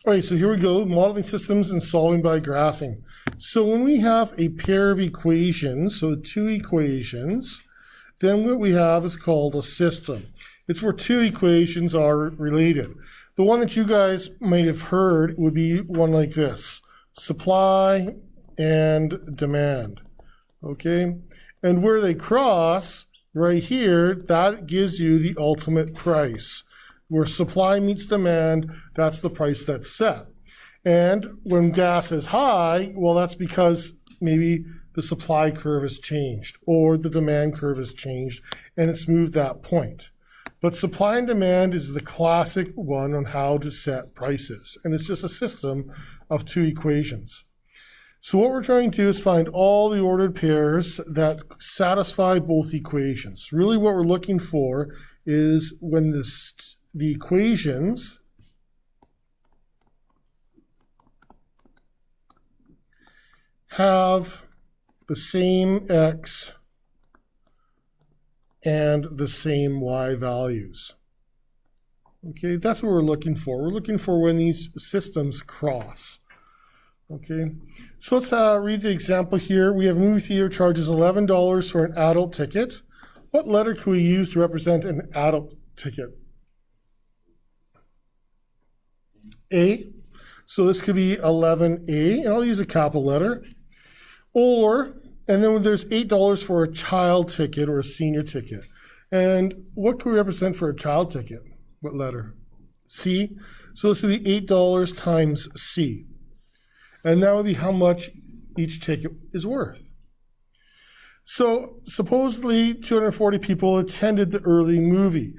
All right, so here we go, modeling systems and solving by graphing. So when we have a pair of equations, so two equations, then what we have is called a system. It's where two equations are related. The one that you guys might have heard would be one like this: supply and demand, okay? And where they cross, right here, that gives you the ultimate price. Where supply meets demand, that's the price that's set. And when gas is high, well, that's because maybe the supply curve has changed or the demand curve has changed and it's moved that point. But supply and demand is the classic one on how to set prices. And it's just a system of two equations. So what we're trying to do is find all the ordered pairs that satisfy both equations. Really what we're looking for is when the equations have the same x and the same y values. Okay, that's what we're looking for. We're looking for when these systems cross. Okay, so let's read the example here. We have a movie theater charges $11 for an adult ticket. What letter can we use to represent an adult ticket? A. So this could be 11A, and I'll use a capital letter. Or, and then there's $8 for a child ticket or a senior ticket. And what can we represent for a child ticket? What letter? C. So this would be $8 times C. And that would be how much each ticket is worth. So supposedly 240 people attended the early movie.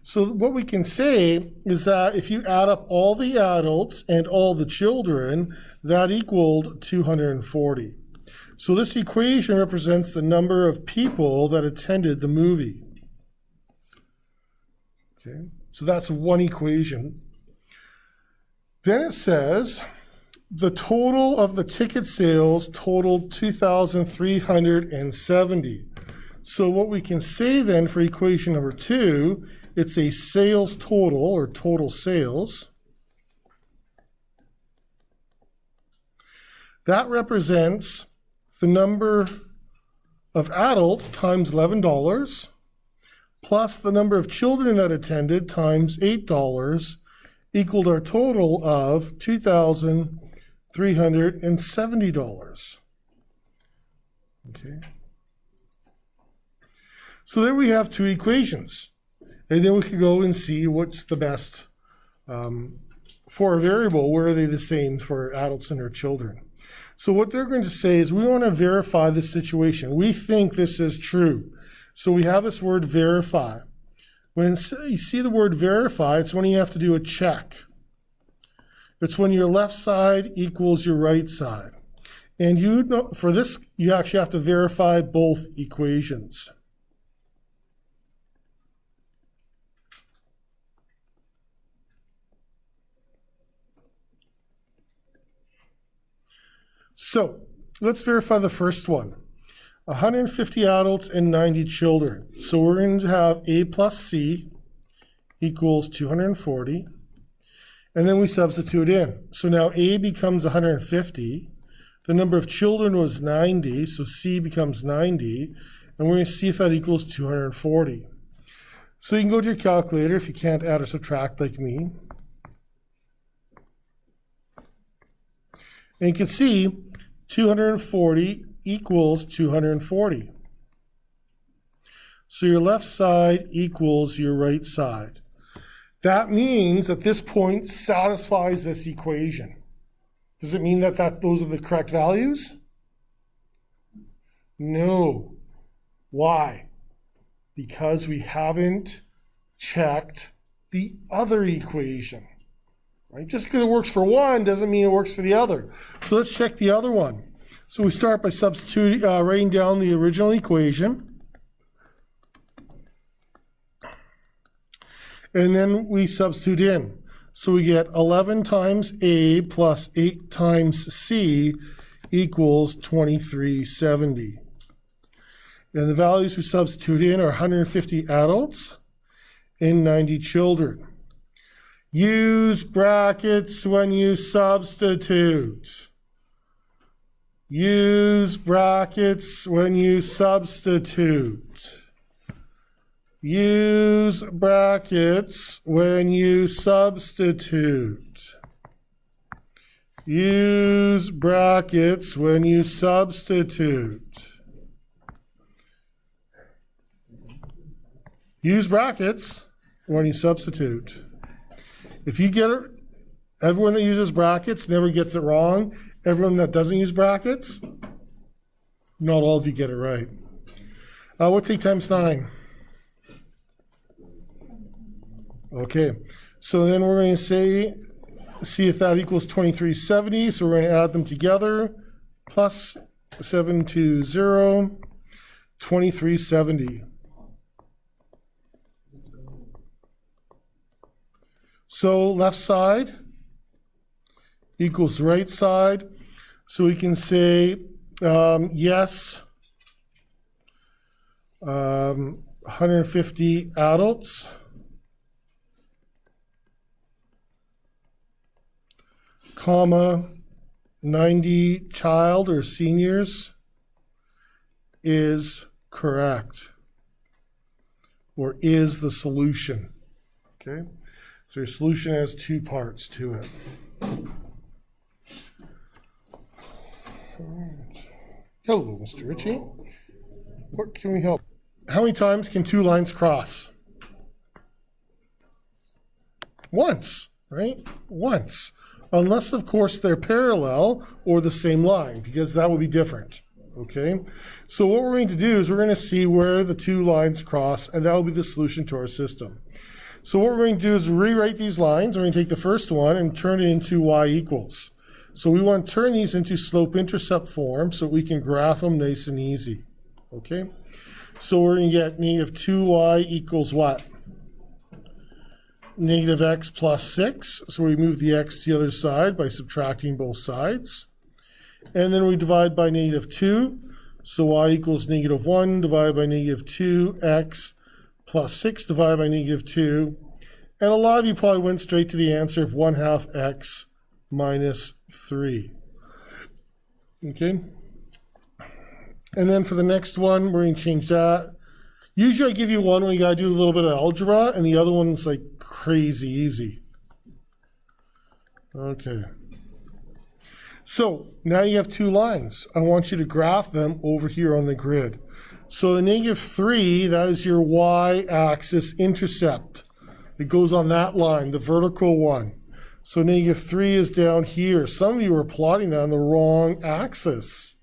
So what we can say is that if you add up all the adults and all the children, that equaled 240. So this equation represents the number of people that attended the movie. Okay, so that's one equation. Then it says the total of the ticket sales totaled 2,370. So what we can say then for equation number 2, it's a sales total or total sales. That represents the number of adults times $11 plus the number of children that attended times $8 equaled our total of $2,370. Okay. So there we have two equations. And then we can go and see what's the best for a variable. Where are they the same for adults and their children? So what they're going to say is we want to verify this situation. We think this is true. So we have this word verify. When you see the word verify, it's when you have to do a check. It's when your left side equals your right side. And you know, for this, you actually have to verify both equations. So let's verify the first one. 150 adults and 90 children. So we're going to have A plus C equals 240. And then we substitute in. So now A becomes 150. The number of children was 90, so C becomes 90. And we're going to see if that equals 240. So you can go to your calculator if you can't add or subtract like me. And you can see 240 equals 240. So your left side equals your right side. That means that this point satisfies this equation. Does it mean that those are the correct values? No. Why? Because we haven't checked the other equation. Right? Just because it works for one doesn't mean it works for the other. So let's check the other one. So we start by substituting, writing down the original equation. And then we substitute in. So we get 11 times A plus 8 times C equals 2370. And the values we substitute in are 150 adults and 90 children. Use brackets when you substitute. Use brackets when you substitute. Use brackets when you substitute. Use brackets when you substitute. Use brackets when you substitute. If you get it, everyone that uses brackets never gets it wrong. Everyone that doesn't use brackets, not all of you get it right. What's 8 times 9? Okay, so then we're going to see if that equals 2370. So we're going to add them together. Plus 720, 2370. So left side equals right side. So we can say yes, 150 adults, comma, 90 child or seniors is correct, or is the solution. Okay, so your solution has 2 parts to it. Hello, Mr. Ritchie. What can we help? How many times can 2 lines cross? Once, right? Once. Unless, of course, they're parallel or the same line, because that would be different. Okay? So what we're going to do is we're going to see where the 2 lines cross, and that will be the solution to our system. So what we're going to do is rewrite these lines. We're going to take the first one and turn it into y equals. So we want to turn these into slope-intercept form so we can graph them nice and easy. Okay? So we're going to get negative 2y equals what? Negative x plus 6. So we move the x to the other side by subtracting both sides. And then we divide by negative 2. So y equals negative 1 divided by negative 2x plus 6 divided by negative 2. And a lot of you probably went straight to the answer of 1/2 x minus 3. Okay? And then for the next one, we're going to change that. Usually I give you one where you got to do a little bit of algebra, and the other one's like crazy easy. Okay. So now you have 2 lines. I want you to graph them over here on the grid. So the negative 3, that is your y-axis intercept. It goes on that line, the vertical one. So negative 3 is down here. Some of you are plotting that on the wrong axis.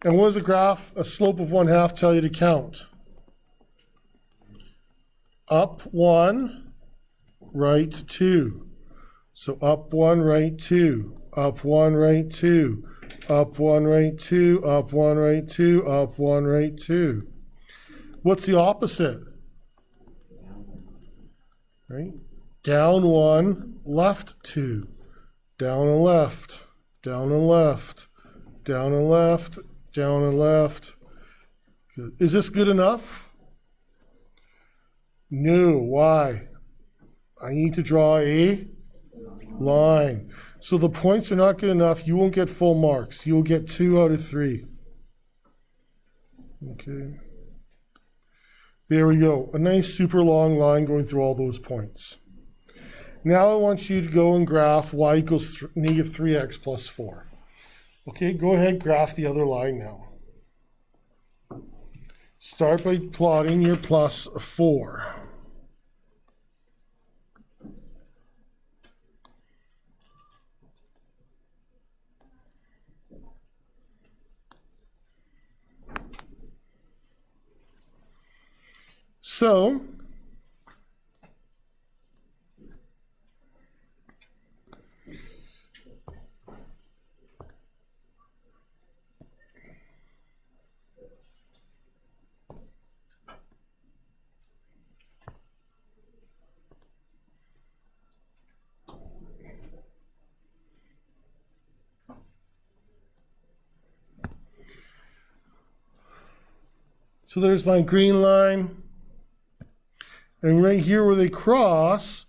And what does a graph, a slope of 1/2 tell you to count? Up 1, right 2. So up 1, right 2. Up 1, right 2. Up 1, right 2. Up 1, right 2. Up 1, right 2. What's the opposite? Right? Down 1, left 2. Down and left. Down and left. Down and left. Down and left. Good. Is this good enough? No. Why? I need to draw a line. So the points are not good enough. You won't get full marks. You'll get 2 out of 3. Okay. There we go. A nice super long line going through all those points. Now I want you to go and graph y equals negative 3x plus 4. Okay, go ahead, graph the other line now. Start by plotting your plus 4. So, there's my green line. And right here where they cross,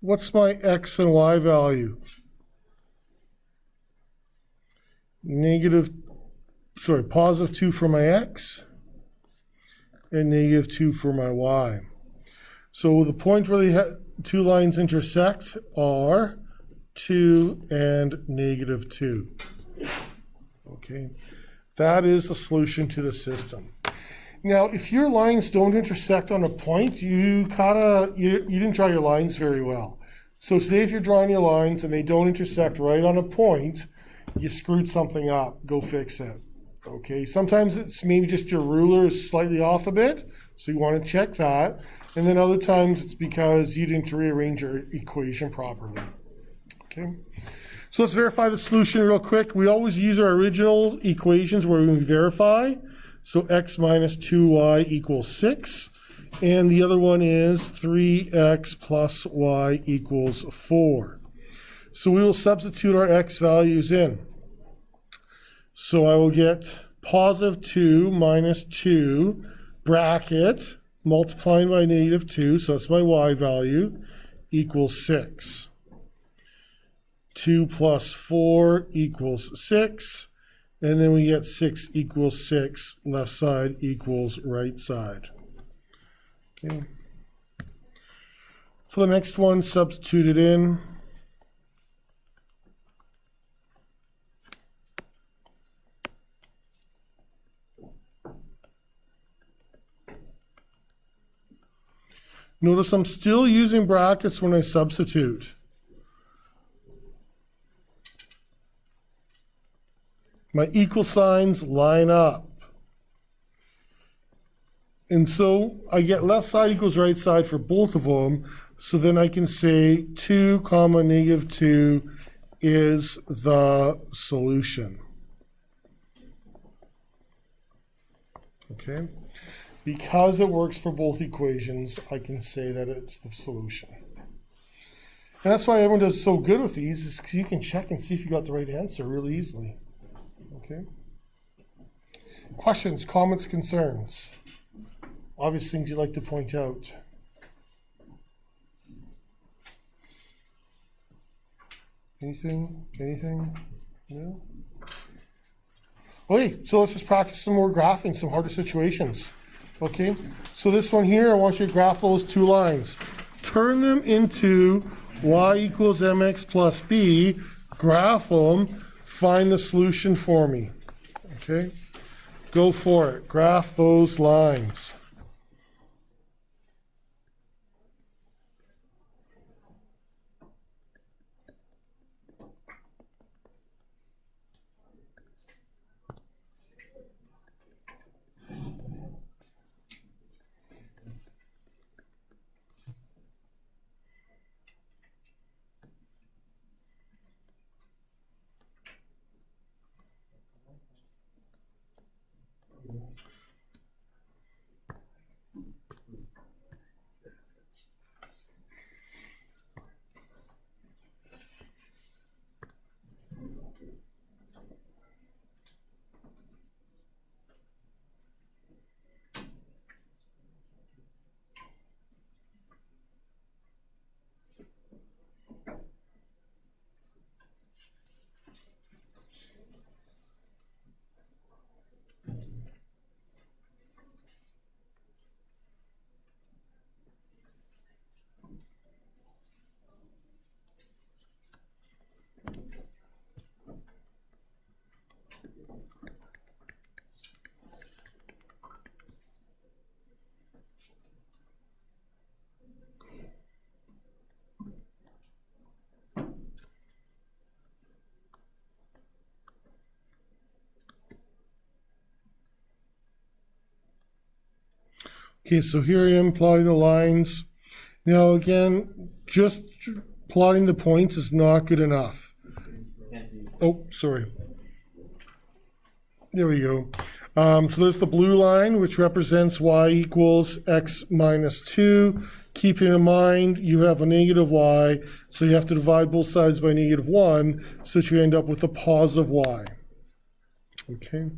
what's my x and y value? Positive 2 for my x and negative 2 for my y. So the point where the two lines intersect are 2 and negative 2. Okay, that is the solution to the system. Now, if your lines don't intersect on a point, you didn't draw your lines very well. So today, if you're drawing your lines and they don't intersect right on a point, you screwed something up. Go fix it. Okay, sometimes it's maybe just your ruler is slightly off a bit, so you want to check that. And then other times it's because you didn't rearrange your equation properly. Okay, so let's verify the solution real quick. We always use our original equations where we verify. So x minus 2y equals 6. And the other one is 3x plus y equals 4. So we will substitute our x values in. So I will get positive 2 minus 2 bracket multiplying by negative 2, so that's my y value, equals 6. 2 plus 4 equals 6. And then we get 6 equals 6, left side equals right side. Okay. For the next one, substitute it in. Notice I'm still using brackets when I substitute. My equal signs line up. And so I get left side equals right side for both of them. So then I can say 2 comma negative 2 is the solution. Okay. Because it works for both equations, I can say that it's the solution. And that's why everyone does so good with these, is you can check and see if you got the right answer really easily. Okay. Questions, comments, concerns? Obvious things you'd like to point out. Anything? No? Okay, so let's just practice some more graphing, some harder situations. Okay, so this one here, I want you to graph those two lines. Turn them into y equals mx plus b, graph them, find the solution for me. Okay, go for it. Graph those lines. Okay, so here I am plotting the lines. Now again, just plotting the points is not good enough. Oh, sorry. There we go. So there's the blue line, which represents y equals x minus 2. Keeping in mind, you have a negative y, so you have to divide both sides by negative 1, so that you end up with a positive y. Okay.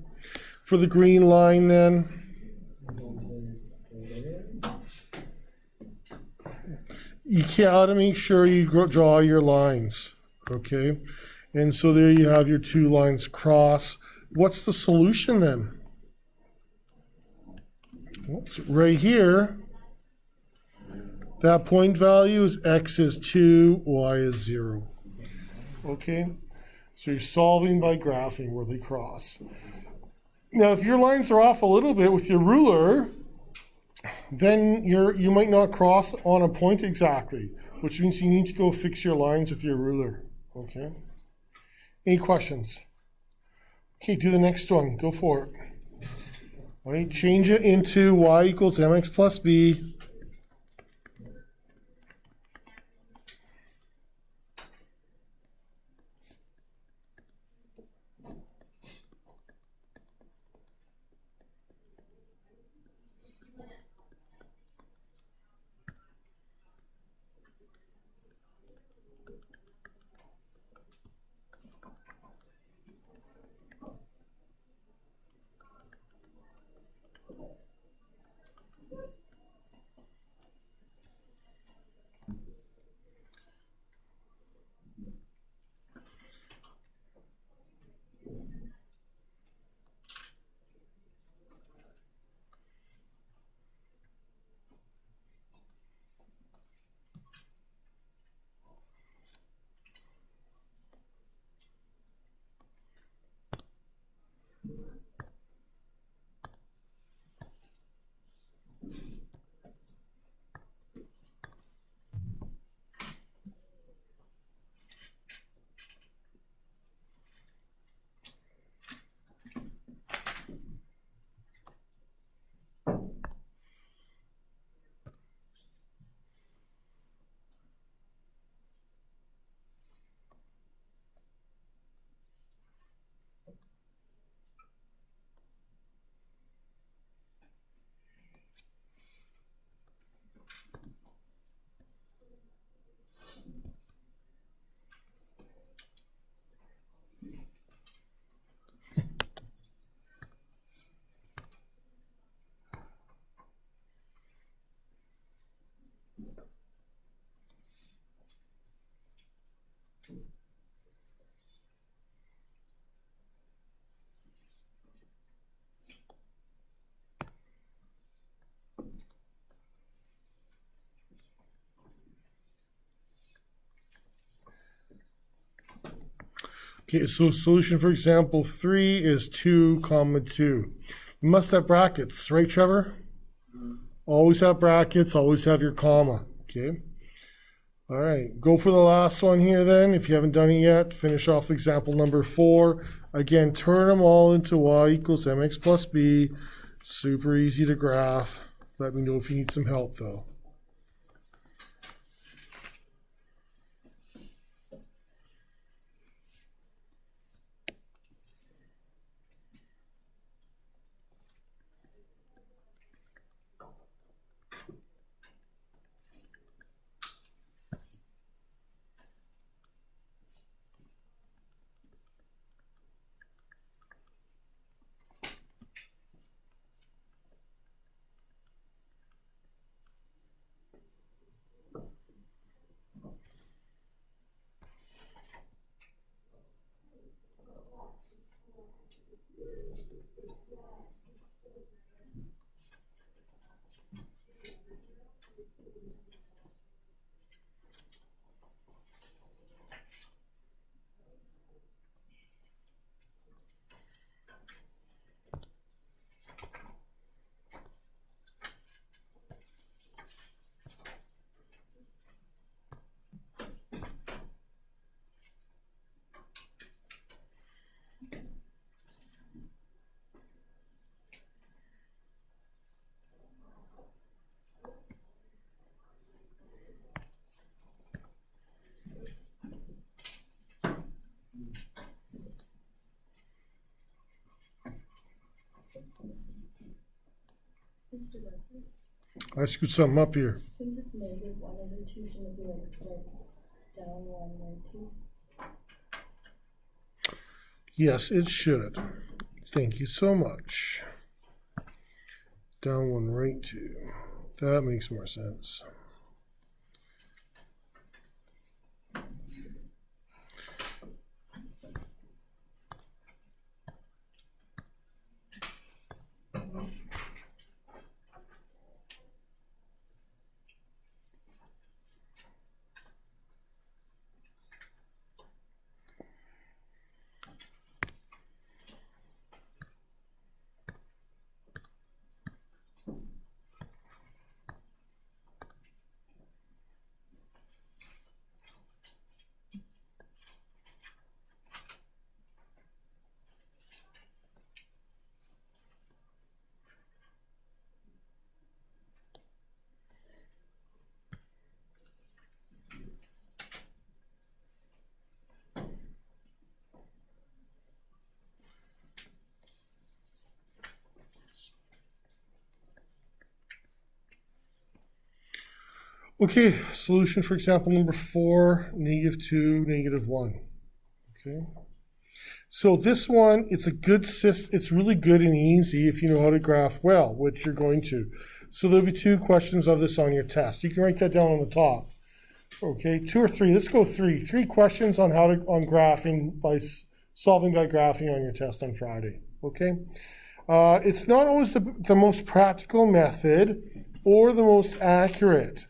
For the green line then, you gotta make sure you draw your lines, okay? And so there you have your two lines cross. What's the solution then? Oops, right here, that point value is x is 2, y is 0. Okay, so you're solving by graphing where they cross. Now, if your lines are off a little bit with your ruler, then you might not cross on a point exactly, which means you need to go fix your lines with your ruler. Okay. Any questions? Okay, do the next one. Go for it. All right, change it into y equals mx plus b. Okay, so solution for example 3 is 2, 2. You must have brackets, right, Trevor? Always have brackets, always have your comma, okay? All right, go for the last one here then. If you haven't done it yet, finish off example number 4. Again, turn them all into y equals mx plus b. Super easy to graph. Let me know if you need some help though. I screwed something up here. Since it's negative 1 over 2, shouldn't it be like down 1, right 2? Yes, it should. Thank you so much. Down 1, right 2. That makes more sense. Okay, solution for example number 4, -2, -1. Okay. So this one, it's really good and easy if you know how to graph well, which you're going to. So there'll be 2 questions of this on your test. You can write that down on the top. Okay, 2 or 3. Let's go 3. 3 questions on graphing solving by graphing on your test on Friday. Okay. It's not always the most practical method or the most accurate.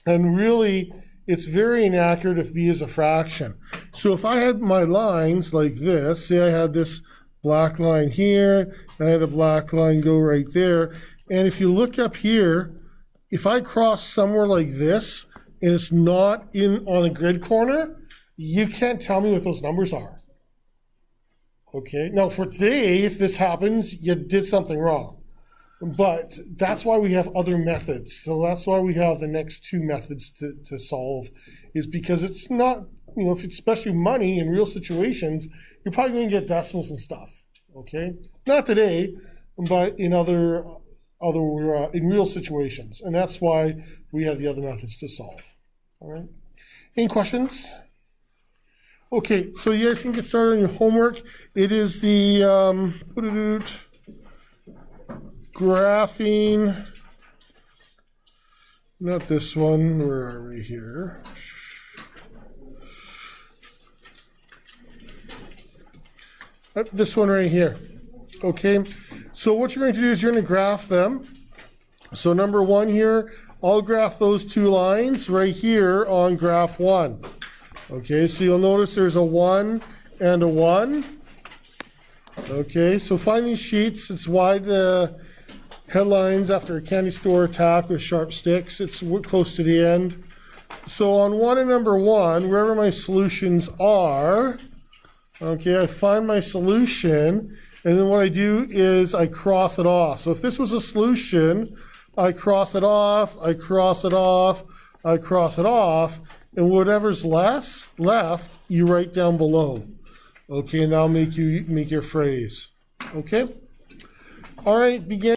And really, it's very inaccurate if b is a fraction. So if I had my lines like this, say I had this black line here, and I had a black line go right there, and if you look up here, if I cross somewhere like this, and it's not on a grid corner, you can't tell me what those numbers are. Okay, now for today, if this happens, you did something wrong. But that's why we have other methods. So that's why we have the next 2 methods to solve, is because it's not, if it's especially money in real situations, you're probably going to get decimals and stuff. Okay, not today, but in in real situations, and that's why we have the other methods to solve. All right. Any questions? Okay, so you guys can get started on your homework. It is the graphing, not this one, where are we here? This one right here. Okay, so what you're going to do is you're going to graph them. So number 1 here, I'll graph those 2 lines right here on graph 1. Okay, so you'll notice there's a 1 and a 1. Okay, so find these sheets. It's why the headlines after a candy store attack with sharp sticks. It's close to the end. So on 1 and number 1, wherever my solutions are, okay, I find my solution, and then what I do is I cross it off. So if this was a solution, I cross it off, I cross it off, I cross it off, and whatever's left, you write down below. Okay, and that'll make your phrase. Okay? All right, begin.